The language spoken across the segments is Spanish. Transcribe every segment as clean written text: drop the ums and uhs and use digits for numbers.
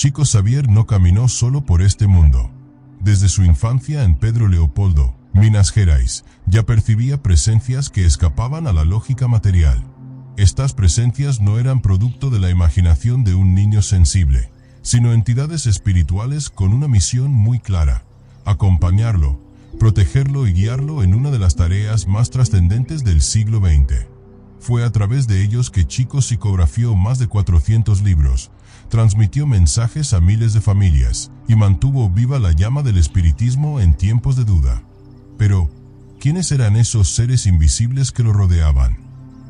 Chico Xavier no caminó solo por este mundo. Desde su infancia en Pedro Leopoldo, Minas Gerais, ya percibía presencias que escapaban a la lógica material. Estas presencias no eran producto de la imaginación de un niño sensible, sino entidades espirituales con una misión muy clara: acompañarlo, protegerlo y guiarlo en una de las tareas más trascendentes del siglo XX. Fue a través de ellos que Chico psicografió más de 400 libros, transmitió mensajes a miles de familias y mantuvo viva la llama del espiritismo en tiempos de duda. Pero, ¿quiénes eran esos seres invisibles que lo rodeaban?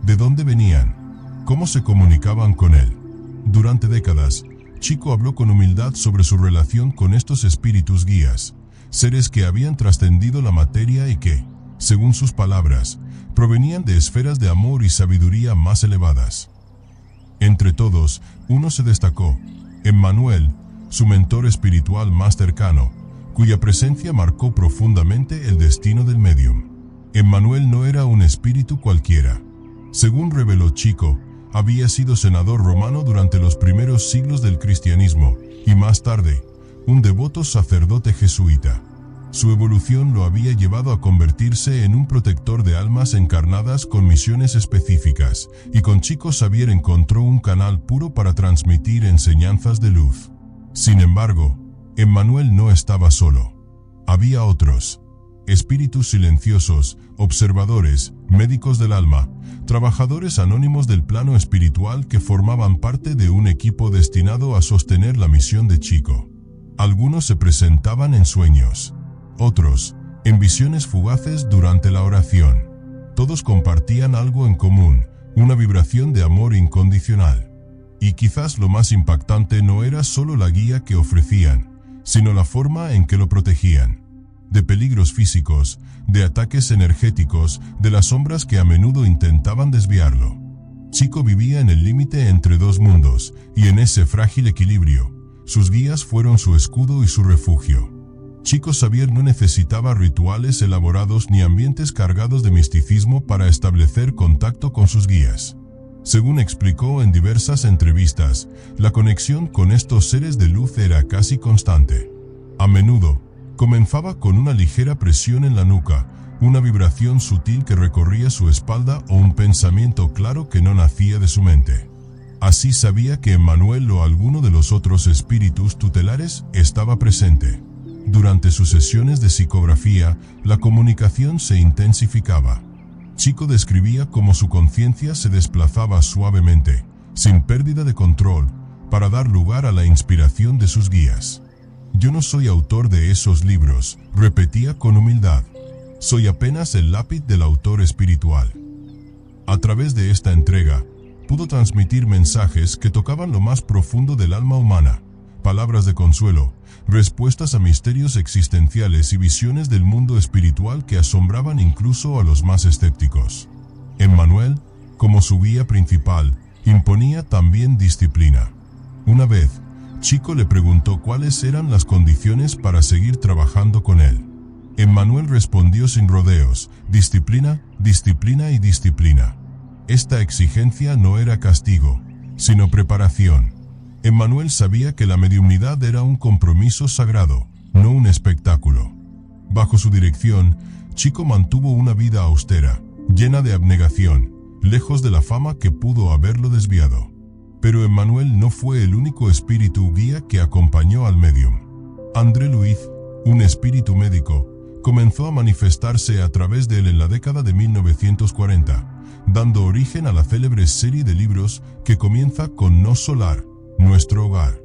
¿De dónde venían? ¿Cómo se comunicaban con él? Durante décadas, Chico habló con humildad sobre su relación con estos espíritus guías, seres que habían trascendido la materia y que, según sus palabras, provenían de esferas de amor y sabiduría más elevadas. Entre todos, uno se destacó: Emmanuel, su mentor espiritual más cercano, cuya presencia marcó profundamente el destino del médium. Emmanuel no era un espíritu cualquiera. Según reveló Chico, había sido senador romano durante los primeros siglos del cristianismo y más tarde, un devoto sacerdote jesuita. Su evolución lo había llevado a convertirse en un protector de almas encarnadas con misiones específicas, y con Chico Xavier encontró un canal puro para transmitir enseñanzas de luz. Sin embargo, Emmanuel no estaba solo. Había otros: espíritus silenciosos, observadores, médicos del alma, trabajadores anónimos del plano espiritual que formaban parte de un equipo destinado a sostener la misión de Chico. Algunos se presentaban en sueños, otros en visiones fugaces durante la oración. Todos compartían algo en común: una vibración de amor incondicional. Y quizás lo más impactante no era solo la guía que ofrecían, sino la forma en que lo protegían. De peligros físicos, de ataques energéticos, de las sombras que a menudo intentaban desviarlo. Chico vivía en el límite entre dos mundos, y en ese frágil equilibrio, sus guías fueron su escudo y su refugio. Chico Xavier no necesitaba rituales elaborados ni ambientes cargados de misticismo para establecer contacto con sus guías. Según explicó en diversas entrevistas, la conexión con estos seres de luz era casi constante. A menudo, comenzaba con una ligera presión en la nuca, una vibración sutil que recorría su espalda o un pensamiento claro que no nacía de su mente. Así sabía que Emmanuel o alguno de los otros espíritus tutelares estaba presente. Durante sus sesiones de psicografía, la comunicación se intensificaba. Chico describía cómo su conciencia se desplazaba suavemente, sin pérdida de control, para dar lugar a la inspiración de sus guías. «Yo no soy autor de esos libros», repetía con humildad. «Soy apenas el lápiz del autor espiritual». A través de esta entrega, pudo transmitir mensajes que tocaban lo más profundo del alma humana, palabras de consuelo, respuestas a misterios existenciales y visiones del mundo espiritual que asombraban incluso a los más escépticos. Emmanuel, como su guía principal, imponía también disciplina. Una vez, Chico le preguntó cuáles eran las condiciones para seguir trabajando con él. Emmanuel respondió sin rodeos: disciplina, disciplina y disciplina. Esta exigencia no era castigo, sino preparación. Emmanuel sabía que la mediumnidad era un compromiso sagrado, no un espectáculo. Bajo su dirección, Chico mantuvo una vida austera, llena de abnegación, lejos de la fama que pudo haberlo desviado. Pero Emmanuel no fue el único espíritu guía que acompañó al médium. André Louis, un espíritu médico, comenzó a manifestarse a través de él en la década de 1940, dando origen a la célebre serie de libros que comienza con No Solar, Nuestro Hogar.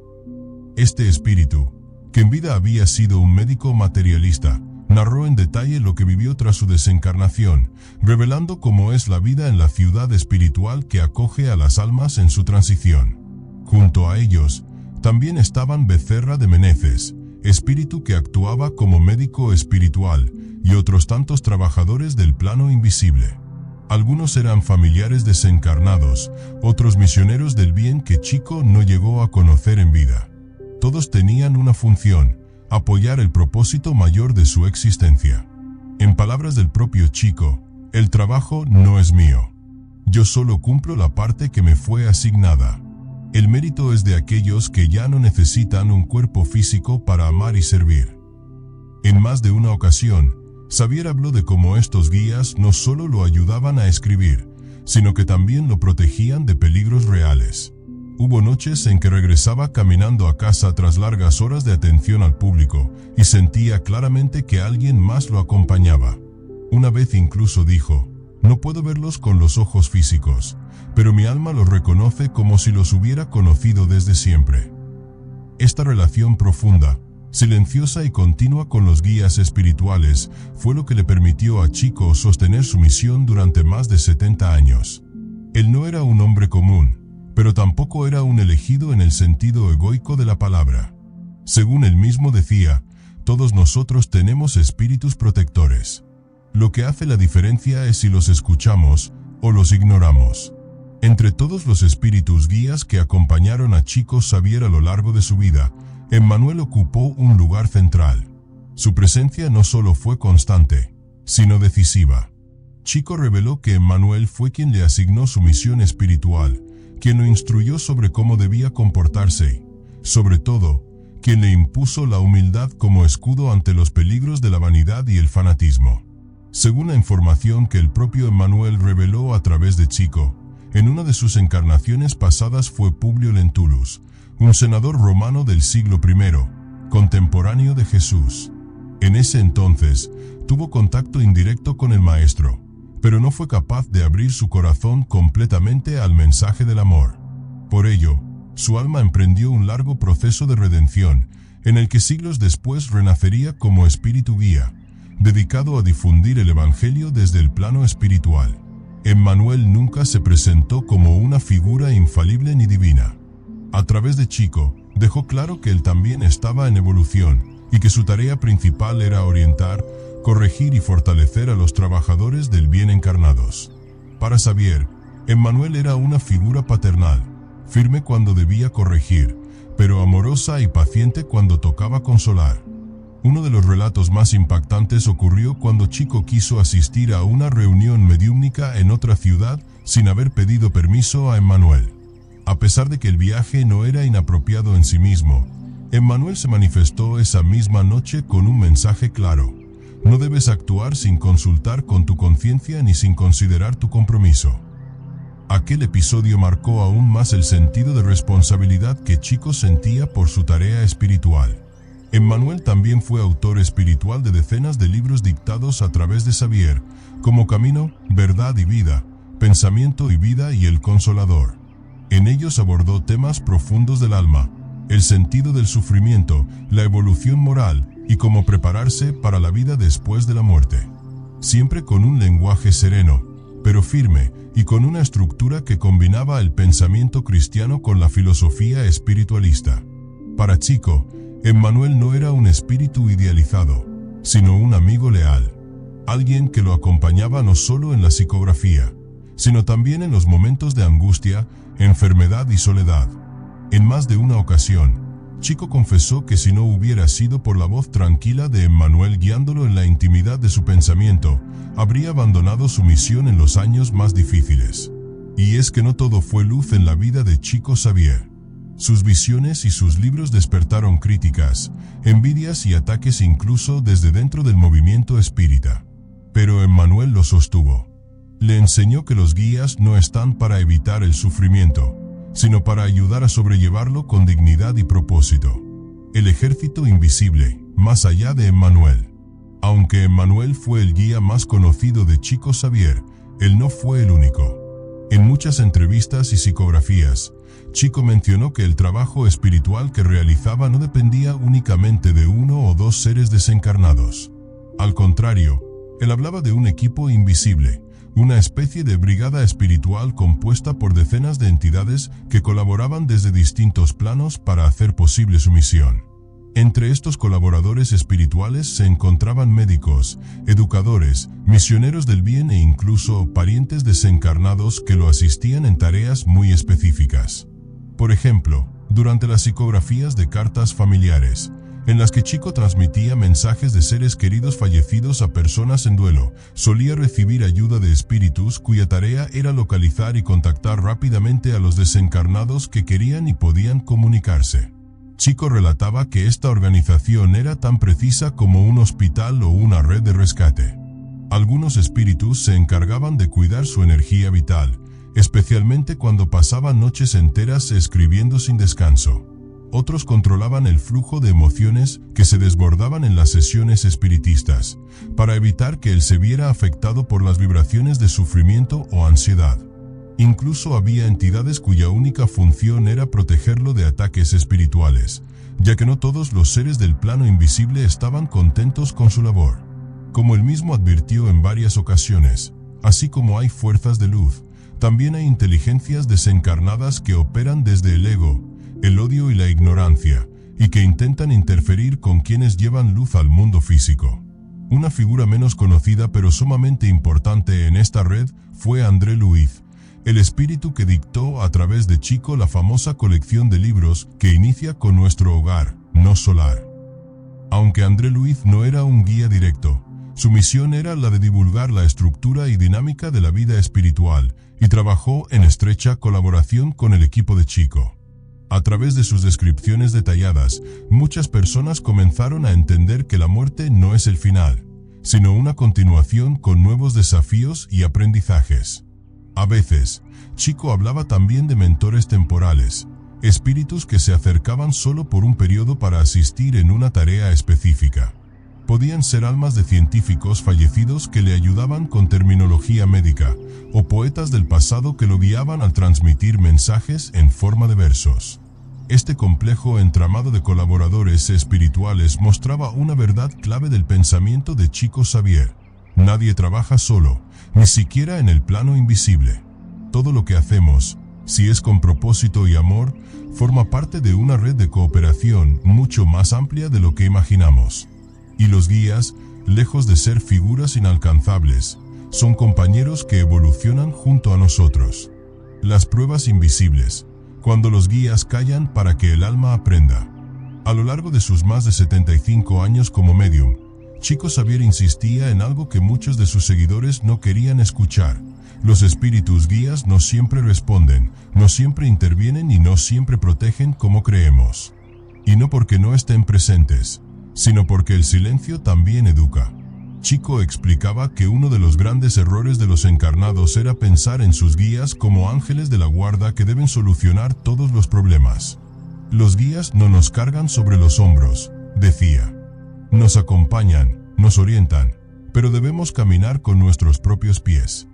Este espíritu, que en vida había sido un médico materialista, narró en detalle lo que vivió tras su desencarnación, revelando cómo es la vida en la ciudad espiritual que acoge a las almas en su transición. Junto a ellos, también estaban Becerra de Meneses, espíritu que actuaba como médico espiritual, y otros tantos trabajadores del plano invisible. Algunos eran familiares desencarnados, otros misioneros del bien que Chico no llegó a conocer en vida. Todos tenían una función: apoyar el propósito mayor de su existencia. En palabras del propio Chico, el trabajo no es mío. Yo solo cumplo la parte que me fue asignada. El mérito es de aquellos que ya no necesitan un cuerpo físico para amar y servir. En más de una ocasión, Xavier habló de cómo estos guías no solo lo ayudaban a escribir, sino que también lo protegían de peligros reales. Hubo noches en que regresaba caminando a casa tras largas horas de atención al público y sentía claramente que alguien más lo acompañaba. Una vez incluso dijo: "No puedo verlos con los ojos físicos, pero mi alma los reconoce como si los hubiera conocido desde siempre". Esta relación profunda, silenciosa y continua con los guías espirituales fue lo que le permitió a Chico sostener su misión durante más de 70 años. Él no era un hombre común, pero tampoco era un elegido en el sentido egoico de la palabra. Según él mismo decía, todos nosotros tenemos espíritus protectores. Lo que hace la diferencia es si los escuchamos o los ignoramos. Entre todos los espíritus guías que acompañaron a Chico Xavier a lo largo de su vida, Emmanuel ocupó un lugar central. Su presencia no solo fue constante, sino decisiva. Chico reveló que Emmanuel fue quien le asignó su misión espiritual, quien lo instruyó sobre cómo debía comportarse y, sobre todo, quien le impuso la humildad como escudo ante los peligros de la vanidad y el fanatismo. Según la información que el propio Emmanuel reveló a través de Chico, en una de sus encarnaciones pasadas fue Publio Lentulus, un senador romano del siglo I, contemporáneo de Jesús. En ese entonces, tuvo contacto indirecto con el Maestro, pero no fue capaz de abrir su corazón completamente al mensaje del amor. Por ello, su alma emprendió un largo proceso de redención, en el que siglos después renacería como espíritu guía, dedicado a difundir el Evangelio desde el plano espiritual. Emmanuel nunca se presentó como una figura infalible ni divina. A través de Chico, dejó claro que él también estaba en evolución, y que su tarea principal era orientar, corregir y fortalecer a los trabajadores del bien encarnados. Para Xavier, Emmanuel era una figura paternal, firme cuando debía corregir, pero amorosa y paciente cuando tocaba consolar. Uno de los relatos más impactantes ocurrió cuando Chico quiso asistir a una reunión mediúmnica en otra ciudad sin haber pedido permiso a Emmanuel. A pesar de que el viaje no era inapropiado en sí mismo, Emmanuel se manifestó esa misma noche con un mensaje claro: no debes actuar sin consultar con tu conciencia ni sin considerar tu compromiso. Aquel episodio marcó aún más el sentido de responsabilidad que Chico sentía por su tarea espiritual. Emmanuel también fue autor espiritual de decenas de libros dictados a través de Xavier, como Camino, Verdad y Vida, Pensamiento y Vida y El Consolador. En ellos abordó temas profundos del alma, el sentido del sufrimiento, la evolución moral y cómo prepararse para la vida después de la muerte. Siempre con un lenguaje sereno, pero firme, y con una estructura que combinaba el pensamiento cristiano con la filosofía espiritualista. Para Chico, Emmanuel no era un espíritu idealizado, sino un amigo leal. Alguien que lo acompañaba no solo en la psicografía, sino también en los momentos de angustia, enfermedad y soledad. En más de una ocasión, Chico confesó que si no hubiera sido por la voz tranquila de Emmanuel guiándolo en la intimidad de su pensamiento, habría abandonado su misión en los años más difíciles. Y es que no todo fue luz en la vida de Chico Xavier. Sus visiones y sus libros despertaron críticas, envidias y ataques incluso desde dentro del movimiento espírita. Pero Emmanuel lo sostuvo. Le enseñó que los guías no están para evitar el sufrimiento, sino para ayudar a sobrellevarlo con dignidad y propósito. El ejército invisible, más allá de Emmanuel. Aunque Emmanuel fue el guía más conocido de Chico Xavier, él no fue el único. En muchas entrevistas y psicografías, Chico mencionó que el trabajo espiritual que realizaba no dependía únicamente de uno o dos seres desencarnados. Al contrario, él hablaba de un equipo invisible, una especie de brigada espiritual compuesta por decenas de entidades que colaboraban desde distintos planos para hacer posible su misión. Entre estos colaboradores espirituales se encontraban médicos, educadores, misioneros del bien e incluso parientes desencarnados que lo asistían en tareas muy específicas. Por ejemplo, durante las psicografías de cartas familiares, en las que Chico transmitía mensajes de seres queridos fallecidos a personas en duelo. Solía recibir ayuda de espíritus cuya tarea era localizar y contactar rápidamente a los desencarnados que querían y podían comunicarse. Chico relataba que esta organización era tan precisa como un hospital o una red de rescate. Algunos espíritus se encargaban de cuidar su energía vital, especialmente cuando pasaban noches enteras escribiendo sin descanso. Otros controlaban el flujo de emociones que se desbordaban en las sesiones espiritistas, para evitar que él se viera afectado por las vibraciones de sufrimiento o ansiedad. Incluso había entidades cuya única función era protegerlo de ataques espirituales, ya que no todos los seres del plano invisible estaban contentos con su labor. Como él mismo advirtió en varias ocasiones, así como hay fuerzas de luz, también hay inteligencias desencarnadas que operan desde el ego, el odio y la ignorancia, y que intentan interferir con quienes llevan luz al mundo físico. Una figura menos conocida pero sumamente importante en esta red fue André Luiz, el espíritu que dictó a través de Chico la famosa colección de libros que inicia con Nuestro Hogar, No Solar. Aunque André Luiz no era un guía directo, su misión era la de divulgar la estructura y dinámica de la vida espiritual, y trabajó en estrecha colaboración con el equipo de Chico. A través de sus descripciones detalladas, muchas personas comenzaron a entender que la muerte no es el final, sino una continuación con nuevos desafíos y aprendizajes. A veces, Chico hablaba también de mentores temporales, espíritus que se acercaban solo por un periodo para asistir en una tarea específica. Podían ser almas de científicos fallecidos que le ayudaban con terminología médica, o poetas del pasado que lo guiaban al transmitir mensajes en forma de versos. Este complejo entramado de colaboradores espirituales mostraba una verdad clave del pensamiento de Chico Xavier. Nadie trabaja solo, ni siquiera en el plano invisible. Todo lo que hacemos, si es con propósito y amor, forma parte de una red de cooperación mucho más amplia de lo que imaginamos. Y los guías, lejos de ser figuras inalcanzables, son compañeros que evolucionan junto a nosotros. Las pruebas invisibles, cuando los guías callan para que el alma aprenda. A lo largo de sus más de 75 años como medium, Chico Xavier insistía en algo que muchos de sus seguidores no querían escuchar. Los espíritus guías no siempre responden, no siempre intervienen y no siempre protegen como creemos. Y no porque no estén presentes, sino porque el silencio también educa. Chico explicaba que uno de los grandes errores de los encarnados era pensar en sus guías como ángeles de la guarda que deben solucionar todos los problemas. Los guías no nos cargan sobre los hombros, decía. Nos acompañan, nos orientan, pero debemos caminar con nuestros propios pies.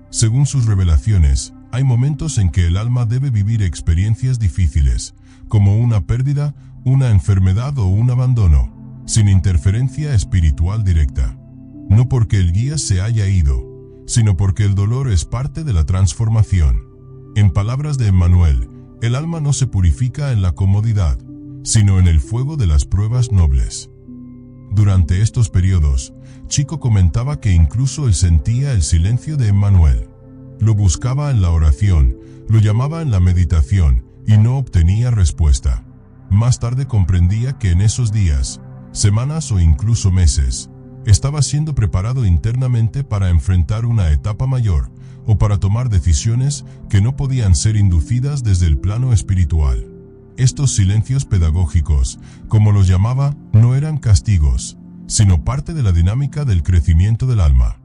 Según sus revelaciones, hay momentos en que el alma debe vivir experiencias difíciles, como una pérdida, una enfermedad o un abandono, sin interferencia espiritual directa. No porque el guía se haya ido, sino porque el dolor es parte de la transformación. En palabras de Emmanuel, el alma no se purifica en la comodidad, sino en el fuego de las pruebas nobles. Durante estos periodos, Chico comentaba que incluso él sentía el silencio de Emmanuel. Lo buscaba en la oración, lo llamaba en la meditación, y no obtenía respuesta. Más tarde comprendía que en esos días, semanas o incluso meses, estaba siendo preparado internamente para enfrentar una etapa mayor, o para tomar decisiones que no podían ser inducidas desde el plano espiritual. Estos silencios pedagógicos, como los llamaba, no eran castigos, sino parte de la dinámica del crecimiento del alma.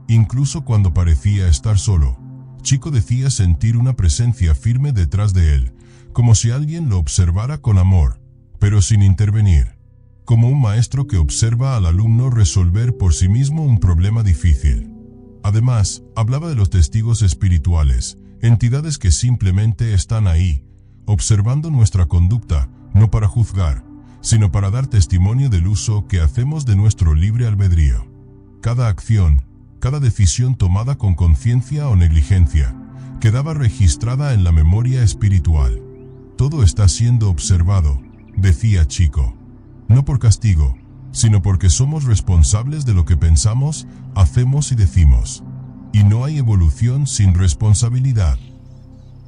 Incluso cuando parecía estar solo, Chico decía sentir una presencia firme detrás de él, como si alguien lo observara con amor, pero sin intervenir. Como un maestro que observa al alumno resolver por sí mismo un problema difícil. Además, hablaba de los testigos espirituales, entidades que simplemente están ahí, observando nuestra conducta, no para juzgar, sino para dar testimonio del uso que hacemos de nuestro libre albedrío. Cada acción, cada decisión tomada con conciencia o negligencia, quedaba registrada en la memoria espiritual. Todo está siendo observado, decía Chico. No por castigo, sino porque somos responsables de lo que pensamos, hacemos y decimos. Y no hay evolución sin responsabilidad.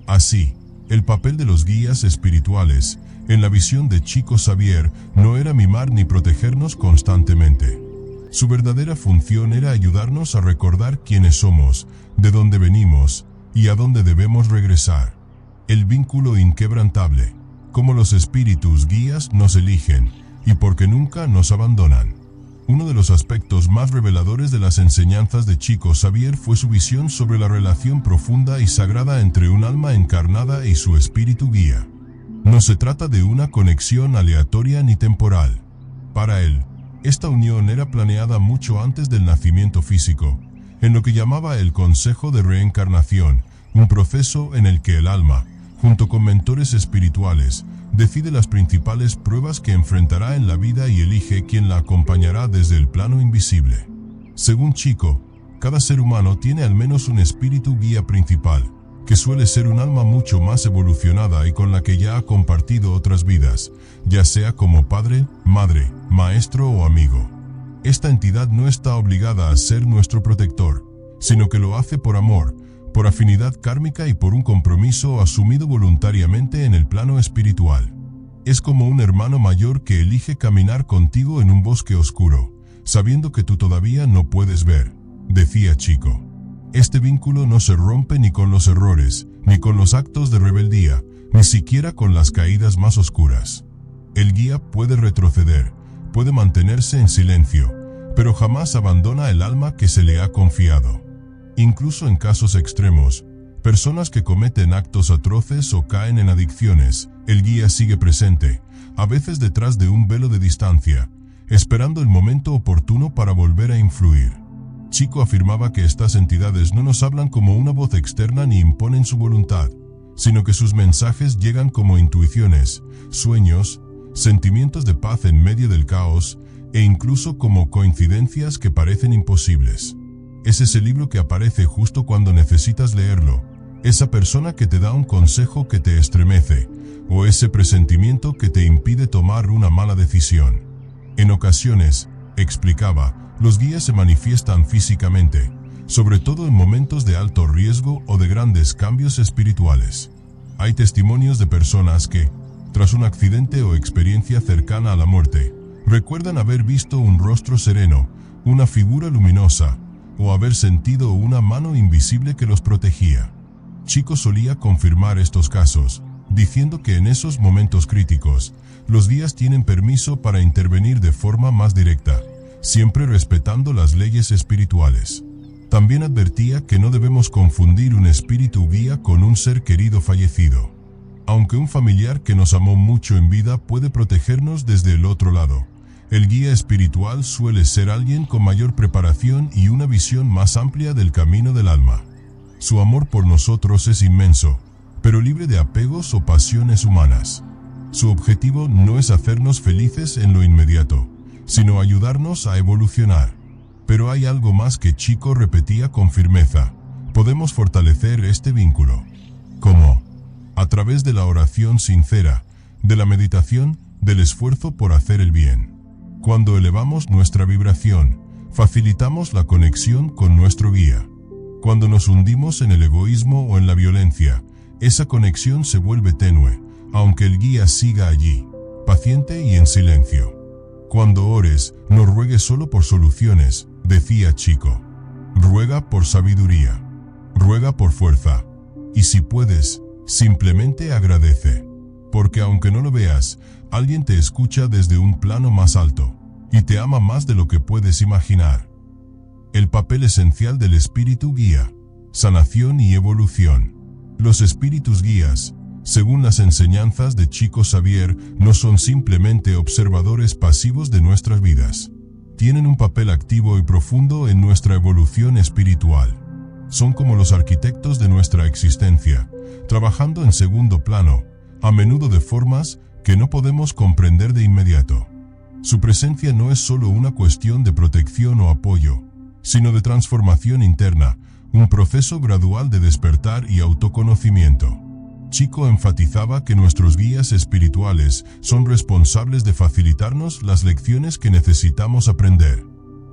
Así, el papel de los guías espirituales En la visión de Chico Xavier, no era mimar ni protegernos constantemente. Su verdadera función era ayudarnos a recordar quiénes somos, de dónde venimos y a dónde debemos regresar. El vínculo inquebrantable, cómo los espíritus guías nos eligen y porque nunca nos abandonan. Uno de los aspectos más reveladores de las enseñanzas de Chico Xavier fue su visión sobre la relación profunda y sagrada entre un alma encarnada y su espíritu guía. No se trata de una conexión aleatoria ni temporal. Para él, esta unión era planeada mucho antes del nacimiento físico, en lo que llamaba el Consejo de Reencarnación, un proceso en el que el alma, junto con mentores espirituales, decide las principales pruebas que enfrentará en la vida y elige quién la acompañará desde el plano invisible. Según Chico, cada ser humano tiene al menos un espíritu guía principal, que suele ser un alma mucho más evolucionada y con la que ya ha compartido otras vidas, ya sea como padre, madre, maestro o amigo. Esta entidad no está obligada a ser nuestro protector, sino que lo hace por amor, por afinidad kármica y por un compromiso asumido voluntariamente en el plano espiritual. Es como un hermano mayor que elige caminar contigo en un bosque oscuro, sabiendo que tú todavía no puedes ver, decía Chico. Este vínculo no se rompe ni con los errores, ni con los actos de rebeldía, ni siquiera con las caídas más oscuras. El guía puede retroceder, puede mantenerse en silencio, pero jamás abandona el alma que se le ha confiado. Incluso en casos extremos, personas que cometen actos atroces o caen en adicciones, el guía sigue presente, a veces detrás de un velo de distancia, esperando el momento oportuno para volver a influir. Chico afirmaba que estas entidades no nos hablan como una voz externa ni imponen su voluntad, sino que sus mensajes llegan como intuiciones, sueños, sentimientos de paz en medio del caos, e incluso como coincidencias que parecen imposibles. Es ese libro que aparece justo cuando necesitas leerlo, esa persona que te da un consejo que te estremece, o ese presentimiento que te impide tomar una mala decisión. En ocasiones, explicaba, los guías se manifiestan físicamente, sobre todo en momentos de alto riesgo o de grandes cambios espirituales. Hay testimonios de personas que, tras un accidente o experiencia cercana a la muerte, recuerdan haber visto un rostro sereno, una figura luminosa, o haber sentido una mano invisible que los protegía. Chico solía confirmar estos casos, diciendo que en esos momentos críticos, los guías tienen permiso para intervenir de forma más directa, siempre respetando las leyes espirituales. También advertía que no debemos confundir un espíritu guía con un ser querido fallecido. Aunque un familiar que nos amó mucho en vida puede protegernos desde el otro lado, el guía espiritual suele ser alguien con mayor preparación y una visión más amplia del camino del alma. Su amor por nosotros es inmenso, pero libre de apegos o pasiones humanas. Su objetivo no es hacernos felices en lo inmediato, sino ayudarnos a evolucionar. Pero hay algo más que Chico repetía con firmeza: podemos fortalecer este vínculo. ¿Cómo? A través de la oración sincera, de la meditación, del esfuerzo por hacer el bien. Cuando elevamos nuestra vibración, facilitamos la conexión con nuestro guía. Cuando nos hundimos en el egoísmo o en la violencia, esa conexión se vuelve tenue, aunque el guía siga allí, paciente y en silencio. Cuando ores, no ruegues solo por soluciones, decía Chico. Ruega por sabiduría. Ruega por fuerza. Y si puedes, simplemente agradece. Porque aunque no lo veas, alguien te escucha desde un plano más alto, y te ama más de lo que puedes imaginar. El papel esencial del espíritu guía: sanación y evolución. Los espíritus guías, según las enseñanzas de Chico Xavier, no son simplemente observadores pasivos de nuestras vidas. Tienen un papel activo y profundo en nuestra evolución espiritual. Son como los arquitectos de nuestra existencia, trabajando en segundo plano, a menudo de formas que no podemos comprender de inmediato. Su presencia no es solo una cuestión de protección o apoyo, sino de transformación interna, un proceso gradual de despertar y autoconocimiento. Chico enfatizaba que nuestros guías espirituales son responsables de facilitarnos las lecciones que necesitamos aprender.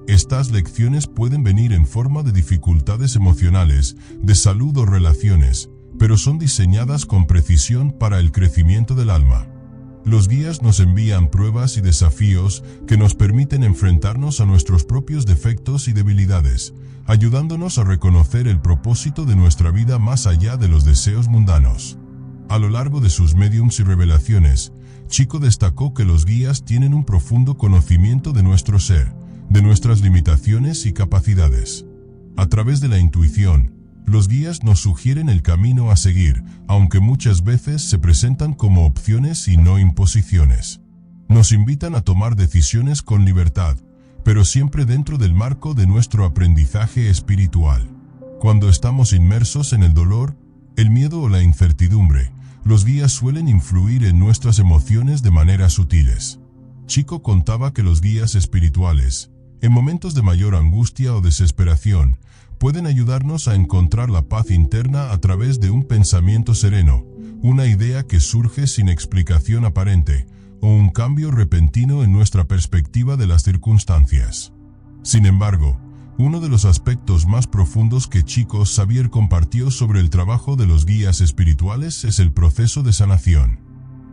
Estas lecciones pueden venir en forma de dificultades emocionales, de salud o relaciones, pero son diseñadas con precisión para el crecimiento del alma. Los guías nos envían pruebas y desafíos que nos permiten enfrentarnos a nuestros propios defectos y debilidades, ayudándonos a reconocer el propósito de nuestra vida más allá de los deseos mundanos. A lo largo de sus médiums y revelaciones, Chico destacó que los guías tienen un profundo conocimiento de nuestro ser, de nuestras limitaciones y capacidades. A través de la intuición, los guías nos sugieren el camino a seguir, aunque muchas veces se presentan como opciones y no imposiciones. Nos invitan a tomar decisiones con libertad, pero siempre dentro del marco de nuestro aprendizaje espiritual. Cuando estamos inmersos en el dolor, el miedo o la incertidumbre, los guías suelen influir en nuestras emociones de maneras sutiles. Chico contaba que los guías espirituales, en momentos de mayor angustia o desesperación, pueden ayudarnos a encontrar la paz interna a través de un pensamiento sereno, una idea que surge sin explicación aparente, o un cambio repentino en nuestra perspectiva de las circunstancias. Sin embargo, uno de los aspectos más profundos que Chico Xavier compartió sobre el trabajo de los guías espirituales es el proceso de sanación.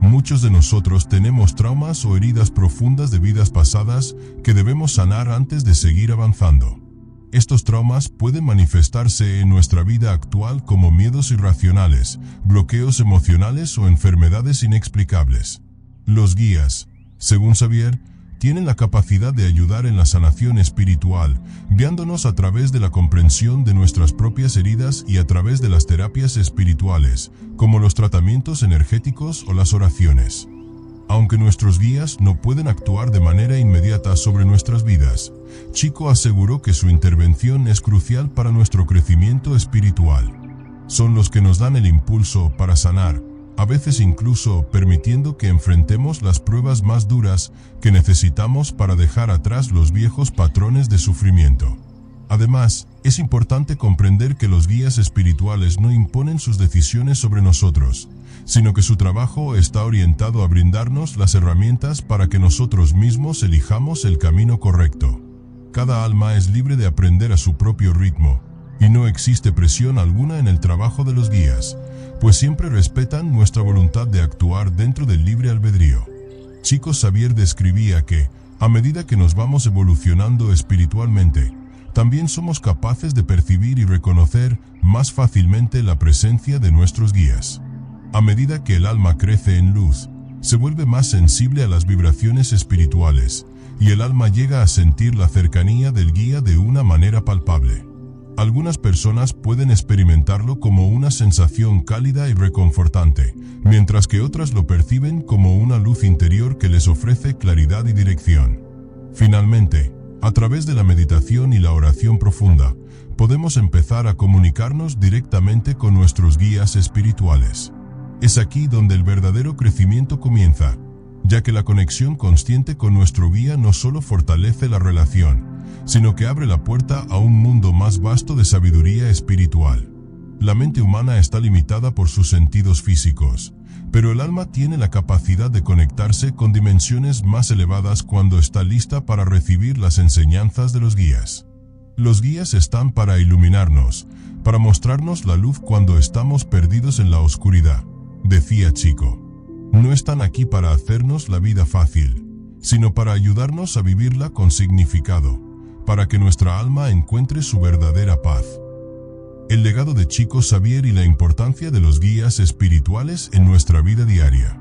Muchos de nosotros tenemos traumas o heridas profundas de vidas pasadas que debemos sanar antes de seguir avanzando. Estos traumas pueden manifestarse en nuestra vida actual como miedos irracionales, bloqueos emocionales o enfermedades inexplicables. Los guías, según Xavier, tienen la capacidad de ayudar en la sanación espiritual, guiándonos a través de la comprensión de nuestras propias heridas y a través de las terapias espirituales, como los tratamientos energéticos o las oraciones. Aunque nuestros guías no pueden actuar de manera inmediata sobre nuestras vidas, Chico aseguró que su intervención es crucial para nuestro crecimiento espiritual. Son los que nos dan el impulso para sanar, a veces incluso permitiendo que enfrentemos las pruebas más duras que necesitamos para dejar atrás los viejos patrones de sufrimiento. Además, es importante comprender que los guías espirituales no imponen sus decisiones sobre nosotros, sino que su trabajo está orientado a brindarnos las herramientas para que nosotros mismos elijamos el camino correcto. Cada alma es libre de aprender a su propio ritmo, y no existe presión alguna en el trabajo de los guías, pues siempre respetan nuestra voluntad de actuar dentro del libre albedrío. Chico Xavier describía que, a medida que nos vamos evolucionando espiritualmente, también somos capaces de percibir y reconocer más fácilmente la presencia de nuestros guías. A medida que el alma crece en luz, se vuelve más sensible a las vibraciones espirituales, y el alma llega a sentir la cercanía del guía de una manera palpable. Algunas personas pueden experimentarlo como una sensación cálida y reconfortante, mientras que otras lo perciben como una luz interior que les ofrece claridad y dirección. Finalmente, a través de la meditación y la oración profunda, podemos empezar a comunicarnos directamente con nuestros guías espirituales. Es aquí donde el verdadero crecimiento comienza, ya que la conexión consciente con nuestro guía no solo fortalece la relación, sino que abre la puerta a un mundo más vasto de sabiduría espiritual. La mente humana está limitada por sus sentidos físicos, pero el alma tiene la capacidad de conectarse con dimensiones más elevadas cuando está lista para recibir las enseñanzas de los guías. Los guías están para iluminarnos, para mostrarnos la luz cuando estamos perdidos en la oscuridad, decía Chico. No están aquí para hacernos la vida fácil, sino para ayudarnos a vivirla con significado, para que nuestra alma encuentre su verdadera paz. El legado de Chico Xavier y la importancia de los guías espirituales en nuestra vida diaria.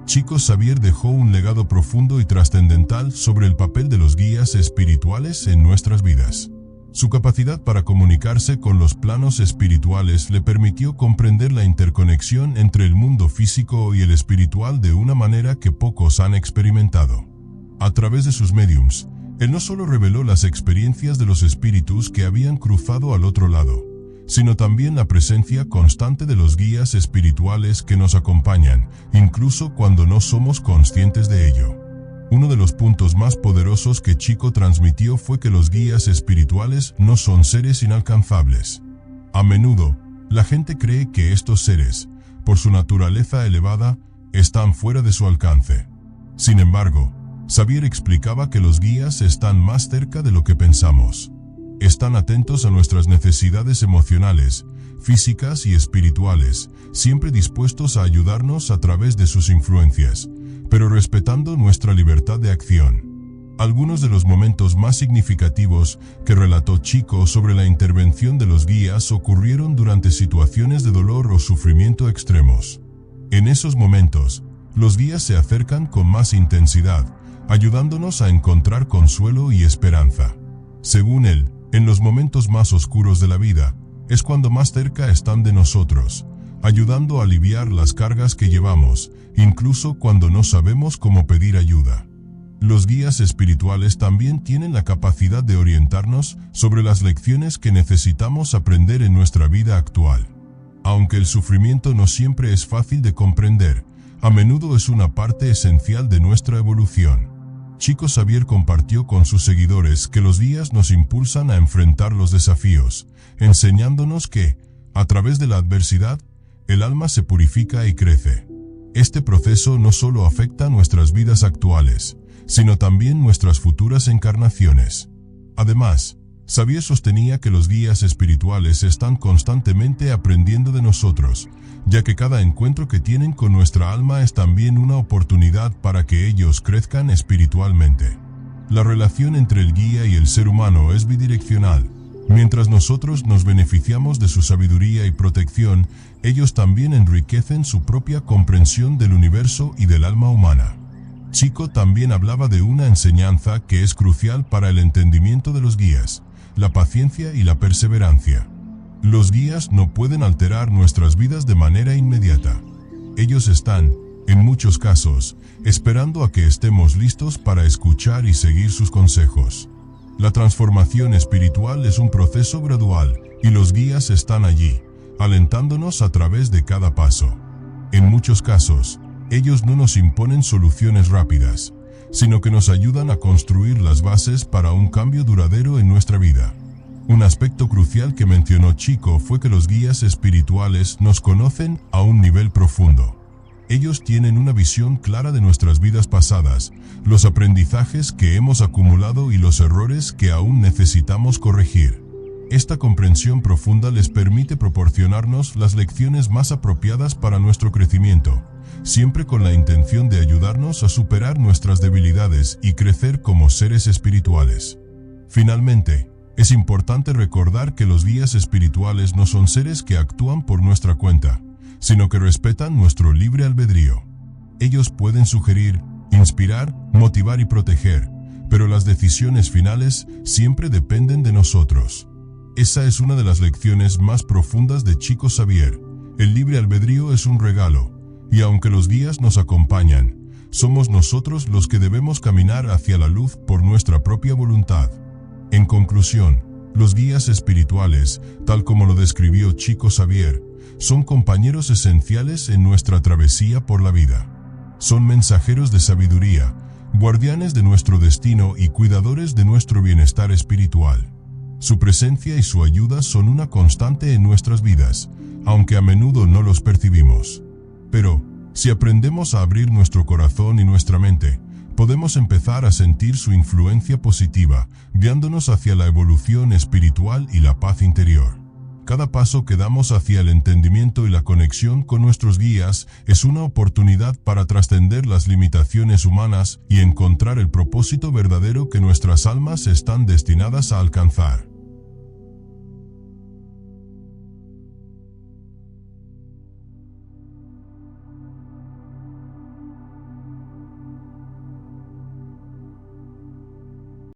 Chico Xavier dejó un legado profundo y trascendental sobre el papel de los guías espirituales en nuestras vidas. Su capacidad para comunicarse con los planos espirituales le permitió comprender la interconexión entre el mundo físico y el espiritual de una manera que pocos han experimentado. A través de sus médiums, él no solo reveló las experiencias de los espíritus que habían cruzado al otro lado, sino también la presencia constante de los guías espirituales que nos acompañan, incluso cuando no somos conscientes de ello. Uno de los puntos más poderosos que Chico transmitió fue que los guías espirituales no son seres inalcanzables. A menudo, la gente cree que estos seres, por su naturaleza elevada, están fuera de su alcance. Sin embargo, Xavier explicaba que los guías están más cerca de lo que pensamos. Están atentos a nuestras necesidades emocionales, físicas y espirituales, siempre dispuestos a ayudarnos a través de sus influencias, pero respetando nuestra libertad de acción. Algunos de los momentos más significativos que relató Chico sobre la intervención de los guías ocurrieron durante situaciones de dolor o sufrimiento extremos. En esos momentos, los guías se acercan con más intensidad, ayudándonos a encontrar consuelo y esperanza. Según él, en los momentos más oscuros de la vida, es cuando más cerca están de nosotros, ayudando a aliviar las cargas que llevamos, incluso cuando no sabemos cómo pedir ayuda. Los guías espirituales también tienen la capacidad de orientarnos sobre las lecciones que necesitamos aprender en nuestra vida actual. Aunque el sufrimiento no siempre es fácil de comprender, a menudo es una parte esencial de nuestra evolución. Chico Xavier compartió con sus seguidores que los guías nos impulsan a enfrentar los desafíos, enseñándonos que, a través de la adversidad, el alma se purifica y crece. Este proceso no solo afecta nuestras vidas actuales, sino también nuestras futuras encarnaciones. Además, Xavier sostenía que los guías espirituales están constantemente aprendiendo de nosotros, ya que cada encuentro que tienen con nuestra alma es también una oportunidad para que ellos crezcan espiritualmente. La relación entre el guía y el ser humano es bidireccional. Mientras nosotros nos beneficiamos de su sabiduría y protección, ellos también enriquecen su propia comprensión del universo y del alma humana. Chico también hablaba de una enseñanza que es crucial para el entendimiento de los guías: la paciencia y la perseverancia. Los guías no pueden alterar nuestras vidas de manera inmediata. Ellos están, en muchos casos, esperando a que estemos listos para escuchar y seguir sus consejos. La transformación espiritual es un proceso gradual, y los guías están allí, alentándonos a través de cada paso. En muchos casos, ellos no nos imponen soluciones rápidas, sino que nos ayudan a construir las bases para un cambio duradero en nuestra vida. Un aspecto crucial que mencionó Chico fue que los guías espirituales nos conocen a un nivel profundo. Ellos tienen una visión clara de nuestras vidas pasadas, los aprendizajes que hemos acumulado y los errores que aún necesitamos corregir. Esta comprensión profunda les permite proporcionarnos las lecciones más apropiadas para nuestro crecimiento, siempre con la intención de ayudarnos a superar nuestras debilidades y crecer como seres espirituales. Finalmente, es importante recordar que los guías espirituales no son seres que actúan por nuestra cuenta, sino que respetan nuestro libre albedrío. Ellos pueden sugerir, inspirar, motivar y proteger, pero las decisiones finales siempre dependen de nosotros. Esa es una de las lecciones más profundas de Chico Xavier. El libre albedrío es un regalo, y aunque los guías nos acompañan, somos nosotros los que debemos caminar hacia la luz por nuestra propia voluntad. En conclusión, los guías espirituales, tal como lo describió Chico Xavier, son compañeros esenciales en nuestra travesía por la vida. Son mensajeros de sabiduría, guardianes de nuestro destino y cuidadores de nuestro bienestar espiritual. Su presencia y su ayuda son una constante en nuestras vidas, aunque a menudo no los percibimos. Pero, si aprendemos a abrir nuestro corazón y nuestra mente, podemos empezar a sentir su influencia positiva, guiándonos hacia la evolución espiritual y la paz interior. Cada paso que damos hacia el entendimiento y la conexión con nuestros guías es una oportunidad para trascender las limitaciones humanas y encontrar el propósito verdadero que nuestras almas están destinadas a alcanzar.